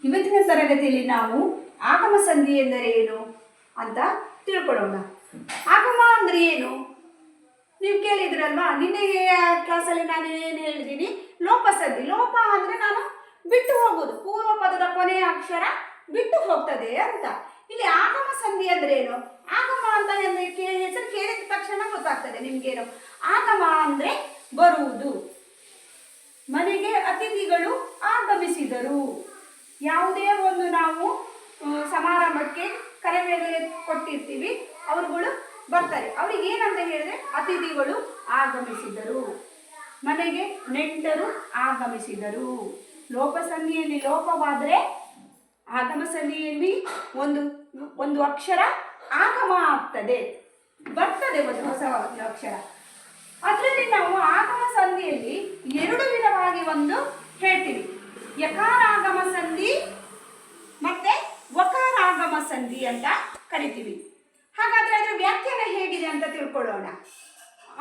ಇವತ್ತಿನ ತರಗತಿಯಲ್ಲಿ ನಾವು ಆಗಮ ಸಂಧಿ ಎಂದರೆ ಏನು ಅಂತ ತಿಳ್ಕೊಳ್ಳೋಣ. ಆಗಮ ಅಂದರೆ ಏನು? ನೀವು ಕೇಳಿದ್ರಲ್ವಾ, ನಿನ್ನೆ ಕ್ಲಾಸಲ್ಲಿ ನಾನು ಏನು ಹೇಳಿದ್ದೀನಿ? ಲೋಪ ಸಂಧಿ. ಲೋಪ ಅಂದರೆ ನಾನು ಬಿಟ್ಟು ಹೋಗುವುದು, ಪೂರ್ವ ಪದದ ಕೊನೆಯ ಅಕ್ಷರ ಬಿಟ್ಟು ಹೋಗ್ತದೆ ಅಂತ. ಇಲ್ಲಿ ಆಗಮ ಸಂಧಿ ಅಂದರೆ ಏನು? ಆಗಮ ಅಂತ ಹೆಸರು ಕೇಳಿದ ತಕ್ಷಣ ಗೊತ್ತಾಗ್ತದೆ ನಿಮ್ಗೇನು. ಆಗಮ ಅಂದರೆ ಬರುವುದು. ಮನೆಗೆ ಅತಿಥಿಗಳು ಆಗಮಿಸಿದರು. ಯಾವುದೇ ಒಂದು ನಾವು ಸಮಾರಂಭಕ್ಕೆ ಕರೆವೇಳೆ ಕೊಟ್ಟಿರ್ತೀವಿ, ಅವರುಗಳು ಬರ್ತಾರೆ. ಅವ್ರಿಗೆ ಏನಂತ ಹೇಳಿದ್ರೆ ಅತಿಥಿಗಳು ಆಗಮಿಸಿದರು, ಮನೆಗೆ ನೆಂಟರು ಆಗಮಿಸಿದರು. ಲೋಪ ಸಂಧಿಯಲ್ಲಿ ಲೋಪವಾದರೆ ಆಗಮ ಸಂಧಿಯಲ್ಲಿ ಒಂದು ಅಕ್ಷರ ಆಗಮ ಆಗ್ತದೆ, ಬರ್ತದೆ ಒಂದು ಹೊಸ ಅಕ್ಷರ. ಅದರಲ್ಲಿ ನಾವು ಆಗಮ ಸಂಧಿಯಲ್ಲಿ ಎರಡು ವಿಧವಾಗಿ ಒಂದು ಹೇಳ್ತೀವಿ, ಯಕಾರಾಗಮ ಸಂಧಿ ಮತ್ತೆ ವಕಾರಾಗಮ ಸಂಧಿ ಅಂತ ಕರಿತೀವಿ. ಹಾಗಾದ್ರೆ ಅದರ ವ್ಯಾಖ್ಯಾನ ಹೇಗಿದೆ ಅಂತ ತಿಳ್ಕೊಳ್ಳೋಣ.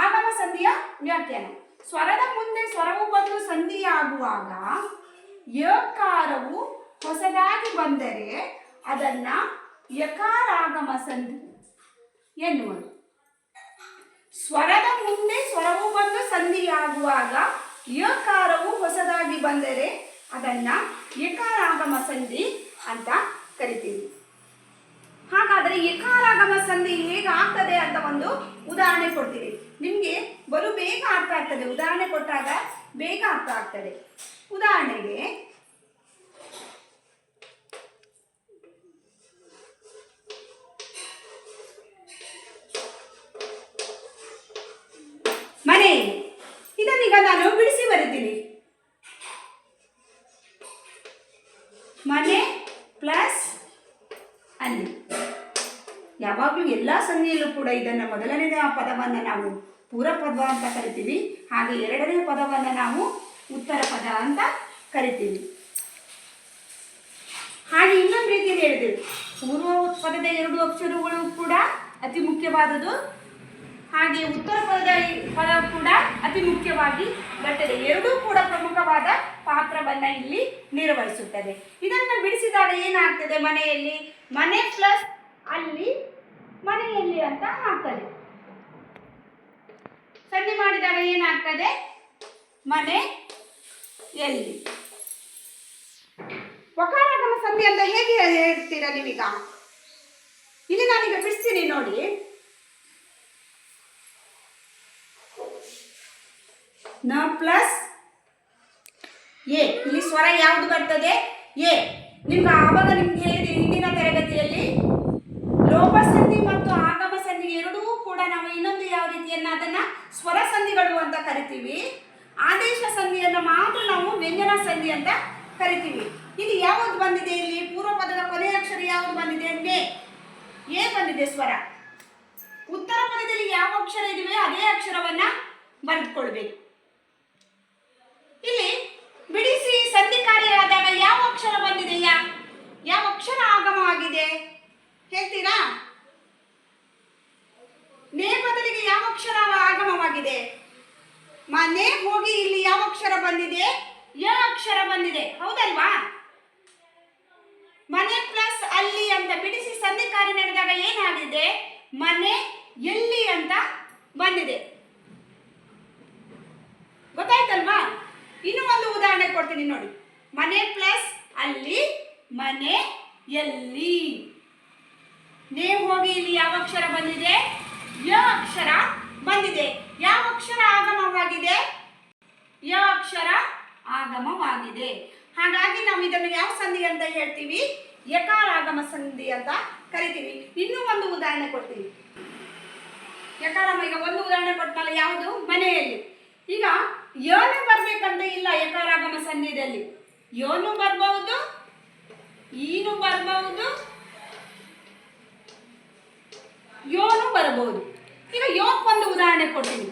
ಆಗಮ ಸಂಧಿಯ ವ್ಯಾಖ್ಯಾನ: ಸ್ವರದ ಮುಂದೆ ಸ್ವರವು ಬಂದು ಸಂಧಿಯಾಗುವಾಗ ಯಕಾರವು ಹೊಸದಾಗಿ ಬಂದರೆ ಅದನ್ನ ಯಕಾರಾಗಮ ಸಂಧಿ ಎನ್ನುವುದು. ಸ್ವರದ ಮುಂದೆ ಸ್ವರವು ಬಂದು ಸಂಧಿಯಾಗುವಾಗ ಯಕಾರವು ಹೊಸದಾಗಿ ಬಂದರೆ ಅದನ್ನ ಯಕಾರಾಗಮ ಸಂಧಿ ಅಂತ ಕರಿತೀವಿ. ಹಾಗಾದರೆ ಯಕಾರಾಗಮ ಸಂಧಿ ಹೇಗೆ ಆಗ್ತದೆ ಅಂತ ಒಂದು ಉದಾಹರಣೆ ಕೊಡ್ತೀವಿ. ನಿಮಗೆ ಬಲು ಬೇಗ ಅರ್ಥ ಆಗ್ತದೆ, ಉದಾಹರಣೆ ಕೊಟ್ಟಾಗ ಬೇಗ ಅರ್ಥ ಆಗ್ತದೆ. ಉದಾಹರಣೆಗೆ ಮನೆ, ಇದನ್ನೀಗ ನಾನು ಬಿಡಿಸಿ ಬರೀತೀನಿ. ಮನೆ ಪ್ಲಸ್ ಅಲ್ಲಿ. ಯಾವಾಗಲೂ ಎಲ್ಲ ಸಂಧಿಯಲ್ಲೂ ಕೂಡ ಇದನ್ನು ಮೊದಲನೇ ಪದವನ್ನು ನಾವು ಪೂರ್ವ ಪದ ಅಂತ ಕರಿತೀವಿ, ಹಾಗೆ ಎರಡನೇ ಪದವನ್ನು ನಾವು ಉತ್ತರ ಪದ ಅಂತ ಕರಿತೀವಿ. ಹಾಗೆ ಇನ್ನೊಂದು ರೀತಿಯಲ್ಲಿ ಹೇಳಿದೆವು, ಪೂರ್ವ ಪದದ ಎರಡು ಅಕ್ಷರಗಳು ಕೂಡ ಅತಿ ಮುಖ್ಯವಾದುದು, ಹಾಗೆ ಉತ್ತರ ಪದ ಕೂಡ ಅತಿ ಮುಖ್ಯವಾಗಿ ಬರ್ತದೆ. ಎರಡೂ ಕೂಡ ಪ್ರಮುಖವಾದ ಪಾತ್ರವನ್ನು ಇಲ್ಲಿ ನಿರ್ವಹಿಸುತ್ತದೆ. ಇದನ್ನು ಬಿಡಿಸಿದಾಗ ಏನಾಗ್ತದೆ? ಮನೆಯಲ್ಲಿ ಮನೆ ಪ್ಲಸ್ ಅಲ್ಲಿ ಮನೆಯಲ್ಲಿ ಅಂತ ಆಗ್ತದೆ. ಸಂಧಿ ಮಾಡಿದಾಗ ಏನಾಗ್ತದೆ? ಮನೆ ಎಲ್ಲಿ. ವಕಾರಾಗಮ ಸಂಧಿ ಅಂತ ಹೇಗೆ ಹೇಳ್ತೀರಾ ನೀವೀಗ? ಇಲ್ಲಿ ನಾನೀಗ ಬಿಡಿಸ್ತೀನಿ ನೋಡಿ. ನ ಪ್ಲಸ್ ಎ. ಇಲ್ಲಿ ಸ್ವರ ಯಾವುದು ಬರ್ತದೆ? ಎ. ನಿಮ್ಗೆ ಆವಾಗ ನಿಮ್ಗೆ ಹೇಳಿದೆ ಹಿಂದಿನ ತರಗತಿಯಲ್ಲಿ ಲೋಪ ಸಂಧಿ ಮತ್ತು ಆಗಮ ಸಂಧಿ ಎರಡೂ ಕೂಡ ನಾವು ಇನ್ನೊಂದು ಯಾವ ರೀತಿಯನ್ನ ಅದನ್ನ ಸ್ವರ ಸಂಧಿಗಳು ಅಂತ ಕರಿತೀವಿ. ಆದೇಶ ಸಂಧಿಯನ್ನು ಮಾತ್ರ ನಾವು ವ್ಯಂಜನ ಸಂಧಿ ಅಂತ ಕರಿತೀವಿ. ಇಲ್ಲಿ ಯಾವುದು ಬಂದಿದೆ? ಇಲ್ಲಿ ಪೂರ್ವ ಪದದ ಕೊನೆಯ ಅಕ್ಷರ ಯಾವುದು ಬಂದಿದೆ? ಎ ಬಂದಿದೆ ಸ್ವರ. ಉತ್ತರ ಪದದಲ್ಲಿ ಯಾವ ಅಕ್ಷರ ಇದೆಯೋ ಅದೇ ಅಕ್ಷರವನ್ನ ಬರೆದುಕೊಳ್ಬೇಕು. ಇಲ್ಲಿ ಬಿಡಿಸಿ ಸಂಧಿ ಕಾರ್ಯವಾದಾಗ ಯಾವ ಅಕ್ಷರ ಬಂದಿದೆಯಾ? ಯಾವ ಅಕ್ಷರ ಆಗಮ ಆಗಿದೆ ಹೇಳ್ತೀರಾ? ನೇ ಬದಲಿಗೆ ಯಾವ ಅಕ್ಷರ ಆಗಮವಾಗಿದೆ? ಮನೆ ಹೋಗಿ ಇಲ್ಲಿ ಯಾವ ಅಕ್ಷರ ಬಂದಿದೆ? ಯ ಅಕ್ಷರ ಬಂದಿದೆ, ಹೌದಲ್ವಾ? ಮನೆ ಪ್ಲಸ್ ಅಲ್ಲಿ ಅಂತ ಬಿಡಿಸಿ ಸಂಧಿ ಕಾರ್ಯ ನಡೆದಾಗ ಏನಾಗಿದೆ? ಮನೆ ಎಲ್ಲಿ ಅಂತ ಬಂದಿದೆ. ಗೊತ್ತಾಯ್ತಲ್ವಾ? ಇನ್ನು ಒಂದು ಉದಾಹರಣೆ ಕೊಡ್ತೀನಿ ನೋಡಿ. ಮನೆ ಪ್ಲಸ್ ಅಲ್ಲಿ ಮನೆ ಎಲ್ಲಿ. ನೇ ಹೋಗಿ ಇಲ್ಲಿ ಯಾವ ಅಕ್ಷರ ಬಂದಿದೆ? ಯ ಅಕ್ಷರ ಬಂದಿದೆ. ಯಾವ ಅಕ್ಷರ ಆಗಮವಾಗಿದೆ? ಯ ಅಕ್ಷರ ಆಗಮವಾಗಿದೆ. ಹಾಗಾಗಿ ನಾವು ಇದನ್ನು ಯಾವ ಸಂಧಿ ಅಂತ ಹೇಳ್ತೀವಿ? ಯಕಾರಾಗಮ ಸಂಧಿ ಅಂತ ಕರಿತೀವಿ. ಇನ್ನೂ ಒಂದು ಉದಾಹರಣೆ ಕೊಡ್ತೀವಿ. ಯಕಾರಾಮ ಈಗ ಒಂದು ಉದಾಹರಣೆ ಕೊಟ್ಟಲ್ಲ, ಯಾವುದು? ಮನೆಯಲ್ಲಿ. ಈಗ ಯೋನು ಬರ್ಬೇಕಂತ ಇಲ್ಲ ಯಕಾರಾಗಮ ಸಂಧಿಯಲ್ಲಿ. ಯೋನು ಬರ್ಬಹುದು, ಈನು ಬರಬಹುದು, ಯೋನು ಬರಬಹುದು. ಈಗ ಯೋಕ್ ಒಂದು ಉದಾಹರಣೆ ಕೊಡ್ತೀನಿ.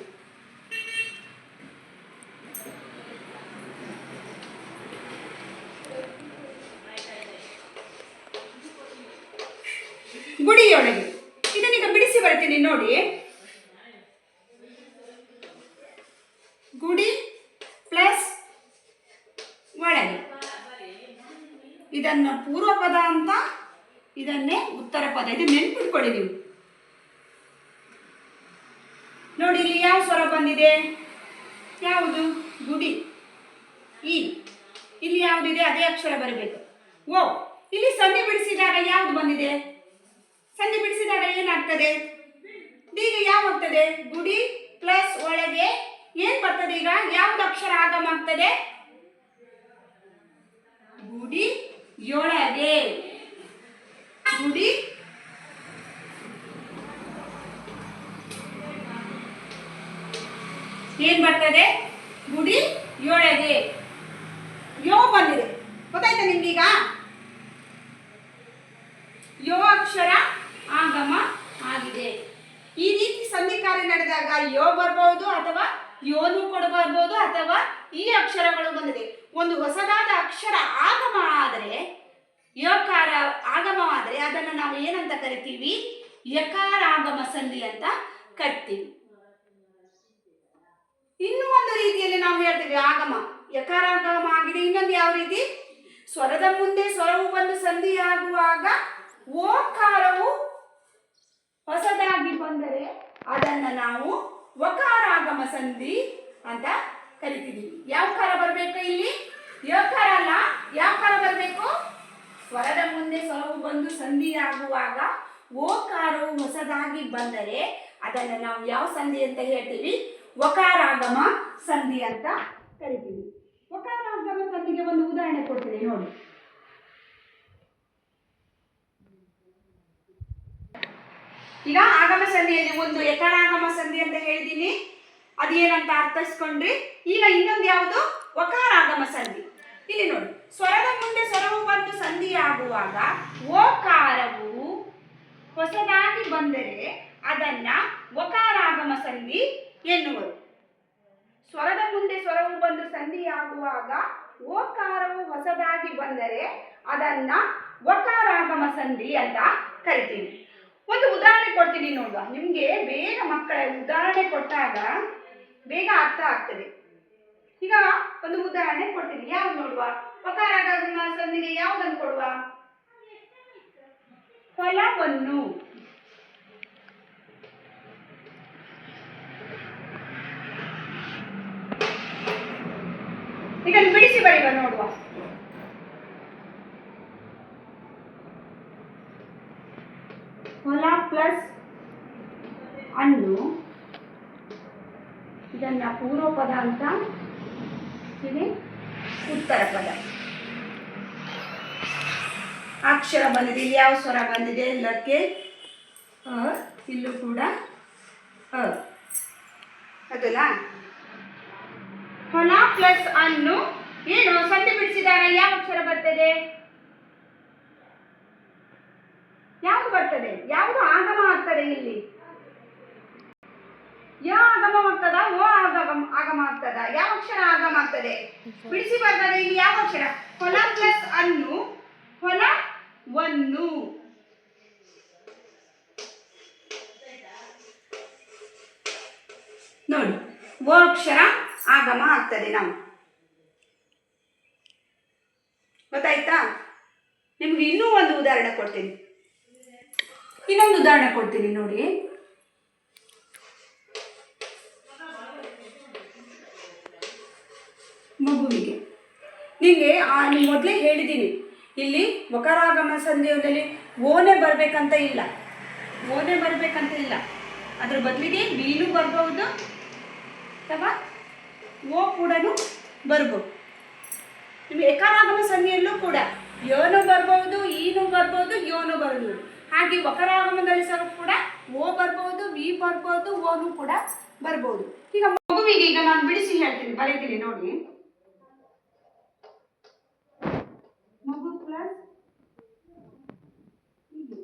ಗುಡಿಯೊಳಗೆ. ಇದನ್ನೀಗ ಬಿಡಿಸಿ ಬರ್ತೀನಿ ನೋಡಿ. ಗುಡಿ ಪ್ಲಸ್ ಒಳಗೆ. ಇದನ್ನು ಪೂರ್ವ ಪದ ಅಂತ, ಇದನ್ನೇ ಉತ್ತರ ಪದ. ಇದು ನೆನ್ಪಿಟ್ಕೊಳ್ಳಿ ನೀವು. ನೋಡಿ ಇಲ್ಲಿ ಯಾವ ಸ್ವರ ಬಂದಿದೆ? ಯಾವುದು? ಗುಡಿ. ಈ ಇಲ್ಲಿ ಯಾವುದಿದೆ ಅದೇ ಅಕ್ಷರ ಬರಬೇಕು. ಓ ಇಲ್ಲಿ ಸಂಧಿ ಬಿಡಿಸಿದಾಗ ಯಾವುದು ಬಂದಿದೆ? ಸಂಧಿ ಬಿಡಿಸಿದಾಗ ಏನಾಗ್ತದೆ? ಈಗ ಯಾವಾಗ್ತದೆ? ಗುಡಿ ಪ್ಲಸ್ ಒಳಗೆ ಏನ್ ಬರ್ತದೆ? ಈಗ ಯಾವ್ದು ಅಕ್ಷರ ಆಗಮ ಆಗ್ತದೆ? ಗುಡಿ ಯೊಳಗೆ. ಗುಡಿ ಏನ್ ಬರ್ತದೆ? ಗುಡಿ ಯೊಳಗೆ ಯೋ ಬಂದಿದೆ. ಗೊತ್ತಾಯ್ತಾ ನಿಮ್ಗೀಗ? ಯೋ ಅಕ್ಷರ ಆಗಮ ಆಗಿದೆ. ಈ ರೀತಿ ಸಂಧಿ ಕಾರ್ಯ ನಡೆದಾಗ ಯೋ ಬರ್ಬಹುದು, ಅಥವಾ ಯೋನು ಕೂಡ ಬರ್ಬೋದು, ಅಥವಾ ಈ ಅಕ್ಷರಗಳು ಬಂದಿದೆ. ಒಂದು ಹೊಸದಾದ ಅಕ್ಷರ ಆಗಮ ಆದರೆ, ಯಕಾರ ಆಗಮ ಆದರೆ ಅದನ್ನು ನಾವು ಏನಂತ ಕರಿತೀವಿ? ಯಕಾರ ಆಗಮ ಸಂಧಿ ಅಂತ ಕರಿತೀವಿ. ಇನ್ನೂ ಒಂದು ರೀತಿಯಲ್ಲಿ ನಾವು ಹೇಳ್ತೀವಿ ಆಗಮ, ಯಕಾರ ಆಗಮ ಆಗಿದೆ. ಇನ್ನೊಂದು ಯಾವ ರೀತಿ? ಸ್ವರದ ಮುಂದೆ ಸ್ವರವು ಬಂದು ಸಂಧಿಯಾಗುವಾಗ ಓಕಾರವು ಹೊಸದಾಗಿ ಬಂದರೆ ಅದನ್ನು ನಾವು ವಕಾರಾಗಮ ಸಂಧಿ ಅಂತ ಕರಿತೀವಿ. ಯಾವ ಕಾರ ಬರಬೇಕು ಇಲ್ಲಿ? ಯಕಾರ ಅಲ್ಲ, ಯಾವ ಕಾರ ಬರಬೇಕು? ಸ್ವರದ ಮುಂದೆ ಸ್ವರವು ಬಂದು ಸಂಧಿಯಾಗುವಾಗ ಓಕಾರವು ಹೊಸದಾಗಿ ಬಂದರೆ ಅದನ್ನು ನಾವು ಯಾವ ಸಂಧಿ ಅಂತ ಹೇಳ್ತೀವಿ? ವಕಾರಾಗಮ ಸಂಧಿ ಅಂತ ಕರಿತೀವಿ. ವಕಾರಾಗಮ ಸಂಧಿಗೆ ಒಂದು ಉದಾಹರಣೆ ಕೊಡ್ತೀನಿ ನೋಡಿ. ಈಗ ಆಗಮ ಸಂಧಿಯಲ್ಲಿ ಒಂದು ಯಕಾರಾಗಮ ಸಂಧಿ ಅಂತ ಹೇಳಿದ್ದೀನಿ, ಅದೇನಂತ ಅರ್ಥೈಸ್ಕೊಂಡ್ರಿ. ಈಗ ಇನ್ನೊಂದು ಯಾವುದು? ವಕಾರಾಗಮ ಸಂಧಿ. ಇಲ್ಲಿ ನೋಡಿ, ಸ್ವರದ ಮುಂದೆ ಸ್ವರವು ಬಂದು ಸಂಧಿಯಾಗುವಾಗ ಓಕಾರವು ಹೊಸದಾಗಿ ಬಂದರೆ ಅದನ್ನ ವಕಾರಾಗಮ ಸಂಧಿ ಎನ್ನುವರು. ಸ್ವರದ ಮುಂದೆ ಸ್ವರವು ಬಂದು ಸಂಧಿಯಾಗುವಾಗ ಓಕಾರವು ಹೊಸದಾಗಿ ಬಂದರೆ ಅದನ್ನ ವಕಾರಾಗಮ ಸಂಧಿ ಅಂತ ಕರಿತೀವಿ. ಒಂದು ಉದಾಹರಣೆ ಕೊಡ್ತೀನಿ ನೋಡುವ, ನಿಮಗೆ ಬೇಗ ಮಕ್ಕಳ ಉದಾಹರಣೆ ಕೊಟ್ಟಾಗ ಬೇಗ ಅರ್ಥ ಆಗ್ತದೆ. ಈಗ ಒಂದು ಉದಾಹರಣೆ ಕೊಡ್ತೀನಿ, ಯಾವ್ದು ನೋಡುವ? ವಕಾರಾಗಮ ಸಂಧಿಗೆ ಯಾವುದನ್ನು ಕೊಡುವ? ಫಲವನ್ನು. ಈಗ ಬಿಡಿಸಿ ಬರೆಯುವ ನೋಡುವ. ಹೊಲ ಪ್ಲಸ್ ಅನ್ನು, ಇದನ್ನ ಪೂರ್ವ ಪದ ಅಂತ, ಇದು ಉತ್ತರ ಪದ. ಅಕ್ಷರ ಬಂದಿದೆ. ಇಲ್ಲಿ ಯಾವ ಸ್ವರ ಬಂದಿದೆ? ಲಕ್ಕೆ ಅ. ಇಲ್ಲೂ ಕೂಡ ಅ. ಅದಲ್ಲ? ಹೊಲ ಪ್ಲಸ್ ಅನ್ನು ಏನು ಸಂಧಿ ಬಿಡಿಸಿದಾಗ ಯಾವ ಅಕ್ಷರ ಬರ್ತದೆ? ಯಾವುದು ಬರ್ತದೆ? ಯಾವುದು ಆಗಮ ಆಗ್ತದೆ ಇಲ್ಲಿ? ಯ ಆಗಮ ಆಗ್ತದ? ಓ ಆಗಮ ಆಗ್ತದ? ಯಾವ ಅಕ್ಷರ ಆಗಮ ಆಗ್ತದೆ? ಬಿಡಿಸಿ ಬರ್ತದೆ. ಇಲ್ಲಿ ಯಾವ ಅಕ್ಷರ? ಹೊಲ ಪ್ಲಸ್ ಅನ್ನು, ಹೊಲವನ್ನು. ನೋಡಿ, ಓ ಅಕ್ಷರ ಆಗಮ ಆಗ್ತದೆ. ನಾವು ಗೊತ್ತಾಯ್ತಾ? ನಿಮ್ಗೆ ಇನ್ನೂ ಒಂದು ಉದಾಹರಣೆ ಕೊಡ್ತೀನಿ. ಇನ್ನೊಂದು ಉದಾಹರಣೆ ಕೊಡ್ತೀನಿ ನೋಡಿ. ಮಗುವಿಗೆ ನಿಮಗೆ ಮೊದಲೇ ಹೇಳಿದ್ದೀನಿ, ಇಲ್ಲಿ ವಕಾರಾಗಮ ಸಂಧಿಯಲ್ಲಿ ಓನೆ ಬರಬೇಕಂತ ಇಲ್ಲ. ಅದ್ರ ಬದಲಿಗೆ ವೀನು ಬರ್ಬಹುದು, ಅಥವಾ ಓ ಕೂಡ ಬರ್ಬೋದು. ನಿಮಗೆ ಯಕಾರಾಗಮ ಸಂಧಿಯಲ್ಲೂ ಕೂಡ ಯೋನು ಬರ್ಬೋದು, ಈನು ಬರ್ಬೋದು, ಯೋನು ಬರ್ಬೋದು. ಹಾಗೆ ವಕಾರಾಗಮದಲ್ಲಿ ಸಹ ಕೂಡ ಓ ಬರ್ಬೋದು, ವಿ ಬರ್ಬೋದು, ಓನು ಕೂಡ ಬರ್ಬೋದು. ಈಗ ಮಗುವಿಗೆ ಈಗ ನಾನು ಬಿಡಿಸಿ ಹೇಳ್ತೀನಿ, ಬರೀತೀನಿ ನೋಡಿ. ಮಗು ಪ್ಲಸ್ ಇದು,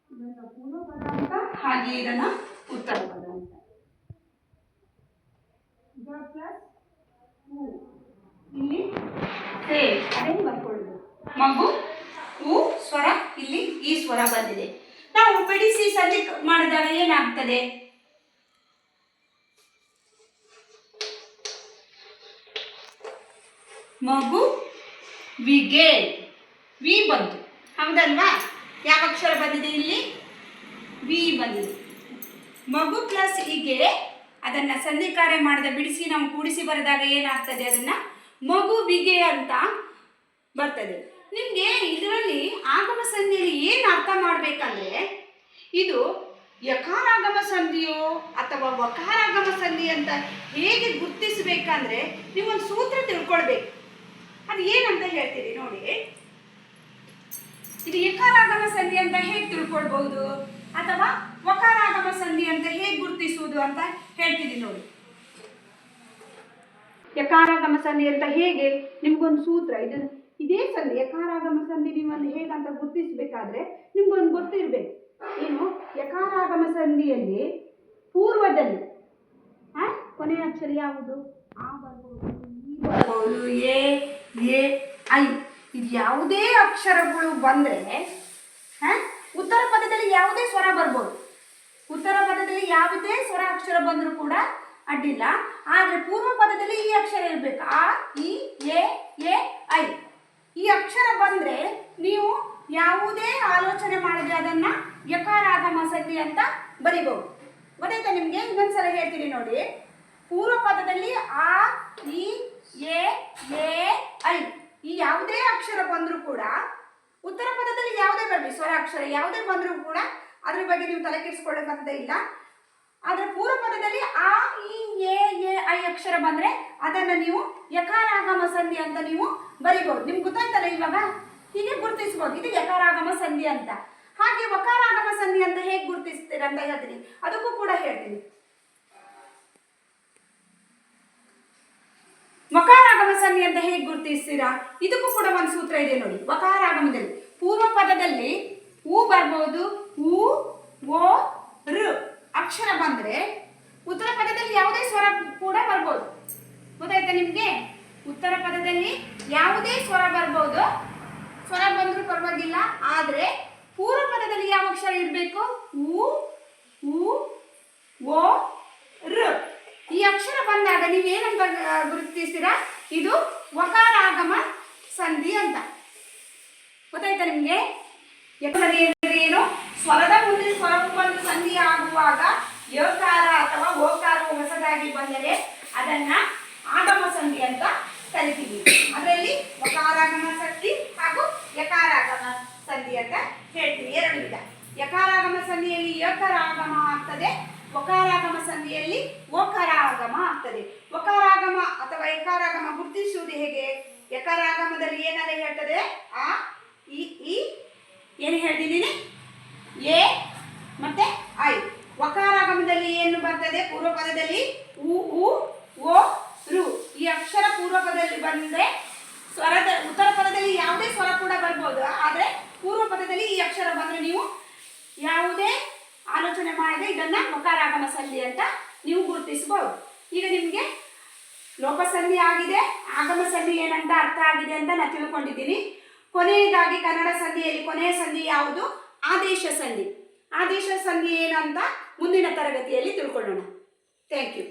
ಇದನ್ನ ಪೂರ್ವ ಪದ ಅಂತ, ಹಾಗೆ ಇದನ್ನ ಉತ್ತರ ಪದ ಅಂತ. ಪ್ಲಸ್ ಇಲ್ಲಿ ಸೇಮ್ ಅದೇ ಬರ್ಕೊಳ್ಳೋದು. ಮಗು ಹೂ ಸ್ವರ, ಇಲ್ಲಿ ಈ ಸ್ವರ ಬಂದಿದೆ. ನಾವು ಬಿಡಿಸಿ ಸಂಧಿ ಮಾಡಿದಾಗ ಏನಾಗ್ತದೆ? ಮಗು ವಿಗೆ ವಿ ಬಂತು, ಹೌದಲ್ವಾ? ಯಾವ ಅಕ್ಷರ ಬಂದಿದೆ ಇಲ್ಲಿ? ವಿ ಬಂದಿದೆ. ಮಗು ಪ್ಲಸ್ ಹೀಗೆ ಅದನ್ನು ಸಂಧಿ ಕಾರ್ಯ ಮಾಡದ ಬಿಡಿಸಿ ನಾವು ಕೂಡಿಸಿ ಬರೆದಾಗ ಏನಾಗ್ತದೆ, ಅದನ್ನು ಮಗುವಿಗೆ ಅಂತ ಬರ್ತದೆ. ನಿಮಗೆ ಇದರಲ್ಲಿ ಆಗಮ ಸಂಧಿಯಲ್ಲಿ ಏನು ಅರ್ಥ ಮಾಡಬೇಕಂದ್ರೆ, ಇದು ಯಕಾರಾಗಮ ಸಂಧಿಯೋ ಅಥವಾ ವಕಾರಾಗಮ ಸಂಧಿ ಅಂತ ಹೇಗೆ ಗುರುತಿಸಬೇಕಂದ್ರೆ ನೀವೊಂದು ಸೂತ್ರ ತಿಳ್ಕೊಳ್ಬೇಕು. ಅದು ಏನಂತ ಹೇಳ್ತೀರಿ ನೋಡಿ. ಇದು ಯಕಾರಾಗಮ ಸಂಧಿ ಅಂತ ಹೇಗೆ ತಿಳ್ಕೊಳ್ಬಹುದು ಅಥವಾ ವಕಾರಾಗಮ ಸಂಧಿ ಅಂತ ಹೇಗೆ ಗುರುತಿಸುವುದು ಅಂತ ಹೇಳ್ತೀನಿ ನೋಡಿ. ಯಕಾರಾಗಮ ಸಂಧಿ ಅಂತ ಹೇಗೆ ನಿಮ್ಗೊಂದು ಸೂತ್ರ, ಇದೇ ಸಂಧಿ ಯಕಾರಾಗಮ ಸಂಧಿ ನೀವೊಂದು ಹೇಗಂತ ಗುರುತಿಸಬೇಕಾದ್ರೆ ನಿಮ್ಗೊಂದು ಗೊತ್ತಿರಬೇಕು. ಏನು? ಯಕಾರಾಗಮ ಸಂಧಿಯಲ್ಲಿ ಪೂರ್ವದಲ್ಲಿ ಕೊನೆಯ ಅಕ್ಷರ ಯಾವುದು? ಆ ಬರ್ಬೋದು, ಈ ಬರ್ಬೋದು, ಎ ಐ. ಇದು ಯಾವುದೇ ಅಕ್ಷರಗಳು ಬಂದರೆ ಉತ್ತರ ಪದದಲ್ಲಿ ಯಾವುದೇ ಸ್ವರ ಬರ್ಬೋದು. ಉತ್ತರ ಪದದಲ್ಲಿ ಯಾವುದೇ ಸ್ವರ ಅಕ್ಷರ ಬಂದರೂ ಕೂಡ ಅಡ್ಡಿಲ್ಲ. ಆದರೆ ಪೂರ್ವ ಪದದಲ್ಲಿ ಈ ಅಕ್ಷರ ಇರಬೇಕು. ಆ, ಇ, ಎ ಐ. ಈ ಅಕ್ಷರ ಬಂದರೆ ನೀವು ಯಾವುದೇ ಆಲೋಚನೆ ಮಾಡದೆ ಅದನ್ನು ಯಕಾರಾಗಮ ಸಂಧಿ ಅಂತ ಬರಿಬಹುದು. ಗೊತ್ತಾಯ್ತಾ ನಿಮಗೆ? ಇನ್ನೊಂದ್ಸಲ ಹೇಳ್ತೀನಿ ನೋಡಿ. ಪೂರ್ವ ಪದದಲ್ಲಿ ಆ, ಇ, ಎ ಐ ಈ ಯಾವುದೇ ಅಕ್ಷರ ಬಂದರೂ ಕೂಡ ಉತ್ತರ ಪದದಲ್ಲಿ ಯಾವುದೇ ಬರಲಿ, ಸ್ವರ ಅಕ್ಷರ ಯಾವುದೇ ಬಂದರೂ ಕೂಡ ಅದ್ರ ಬಗ್ಗೆ ನೀವು ತಲೆ ಕೆಡಿಸ್ಕೊಳ್ಳೋಕ್ಕಂತ ಇಲ್ಲ. ಆದರೆ ಪೂರ್ವ ಪದದಲ್ಲಿ ಆ, ಇ, ಎ ಐ ಅಕ್ಷರ ಬಂದರೆ ಅದನ್ನು ನೀವು ಯಕಾರಾಗಮ ಸಂಧಿ ಅಂತ ನೀವು ಬರಿಬಹುದು. ನಿಮ್ಗೆ ಗೊತ್ತಾಯ್ತಲ್ಲ ಇವಾಗ? ಹೀಗೆ ಗುರುತಿಸ್ಬೋದು, ಇದು ಯಕಾರಾಗಮ ಸಂಧಿ ಅಂತ. ಹಾಗೆ ವಕಾರಾಗಮ ಸಂಧಿ ಅಂತ ಹೇಗೆ ಗುರುತಿಸ್ತೀರ ಅಂತ ಹೇಳ್ತೀನಿ, ಅದಕ್ಕೂ ಕೂಡ ಹೇಳ್ತೀನಿ. ವಕಾರಾಗಮ ಸಂಧಿ ಅಂತ ಹೇಗೆ ಗುರುತಿಸ್ತೀರಾ? ಇದಕ್ಕೂ ಕೂಡ ಒಂದು ಸೂತ್ರ ಇದೆ ನೋಡಿ. ವಕಾರಾಗಮದಲ್ಲಿ ಪೂರ್ವ ಪದದಲ್ಲಿ ಉ ಬರ್ಬೋದು, ಉ, ಓ, ಋ ಅಕ್ಷರ ಬಂದರೆ ಉತ್ತರ ಪದದಲ್ಲಿ ಯಾವುದೇ ಸ್ವರ ಕೂಡ ಬರ್ಬೋದು. ಗೊತ್ತಾಯ್ತಾ ನಿಮಗೆ? ಉತ್ತರ ಪದದಲ್ಲಿ ಯಾವುದೇ ಸ್ವರ ಬರ್ಬೋದು, ಸ್ವರ ಬಂದರೂ ಪರವಾಗಿಲ್ಲ. ಆದರೆ ಪೂರ್ವ ಪದದಲ್ಲಿ ಯಾವ ಅಕ್ಷರ ಇರಬೇಕು? ಉ, ಓ, ಋ ಈ ಅಕ್ಷರ ಬಂದಾಗ ನೀವೇನಂತ ಗುರುತಿಸ್ತೀರಾ? ಇದು ವಕಾರಾಗಮ ಸಂಧಿ ಅಂತ. ಗೊತ್ತಾಯ್ತಾ ನಿಮಗೆ? ಏನು? ಸ್ವರದ ಮುಂದೆ ಸ್ವರವು ಬಂದು ಸಂಧಿ ಆಗುವಾಗ ಯಕಾರ ಅಥವಾ ಓಕಾರವು ಹೊಸದಾಗಿ ಬಂದರೆ ಅದನ್ನ ಆಗಮ ಸಂಧಿ ಅಂತ ಕರಿತೀವಿ. ಅದರಲ್ಲಿ ವಕಾರಾಗಮ ಸಂಧಿ ಹಾಗೂ ಯಕಾರಾಗಮ ಸಂಧಿ ಅಂತ ಹೇಳ್ತೀವಿ. ಎರಡು ವಿಧ. ಯಕಾರಾಗಮ ಸಂಧಿಯಲ್ಲಿ ಯಕಾರಾಗಮ ಆಗ್ತದೆ, ವಕಾರಾಗಮ ಸಂಧಿಯಲ್ಲಿ ಓಕಾರಾಗಮ ಆಗ್ತದೆ. ವಕಾರಾಗಮ ಅಥವಾ ಯಕಾರಾಗಮ ಗುರುತಿಸುವುದು ಹೇಗೆ? ಯಕಾರಾಗಮದಲ್ಲಿ ಏನೆಲ್ಲ ಹೇಳ್ತದೆ? ಆ, ಇ ಏನು ಹೇಳ್ತಿದ್ದೀನಿ? ಎ ಮತ್ತೆ ಐ. ವಕಾರಾಗಮದಲ್ಲಿ ಏನು ಬರ್ತದೆ? ಪೂರ್ವ ಪದದಲ್ಲಿ ಉ, ಓ, ಋ ಈ ಅಕ್ಷರ ಪೂರ್ವ ಪದದಲ್ಲಿ ಬಂದರೆ ಸ್ವರದ ಉತ್ತರ ಪದದಲ್ಲಿ ಯಾವುದೇ ಸ್ವರ ಕೂಡ ಬರ್ಬೋದು. ಆದರೆ ಪೂರ್ವ ಪದದಲ್ಲಿ ಈ ಅಕ್ಷರ ಬಂದರೆ ನೀವು ಯಾವುದೇ ಆಲೋಚನೆ ಮಾಡದೆ ಇದನ್ನ ವಕಾರಾಗಮ ಸಂಧಿ ಅಂತ ನೀವು ಗುರುತಿಸಬಹುದು. ಈಗ ನಿಮಗೆ ಲೋಪಸಂಧಿ ಆಗಿದೆ, ಆಗಮ ಸಂಧಿ ಏನಂತ ಅರ್ಥ ಆಗಿದೆ ಅಂತ ನಾನು ತಿಳ್ಕೊಂಡಿದ್ದೀನಿ. ಕೊನೆಯದಾಗಿ ಕನ್ನಡ ಸಂಧಿಯಲ್ಲಿ ಕೊನೆಯ ಸಂಧಿ ಯಾವುದು? ಆದೇಶ ಸಂಧಿ. ಆದೇಶ ಸಂಧಿ ಏನಂತ ಮುಂದಿನ ತರಗತಿಯಲ್ಲಿ ತಿಳ್ಕೊಳ್ಳೋಣ. Thank you.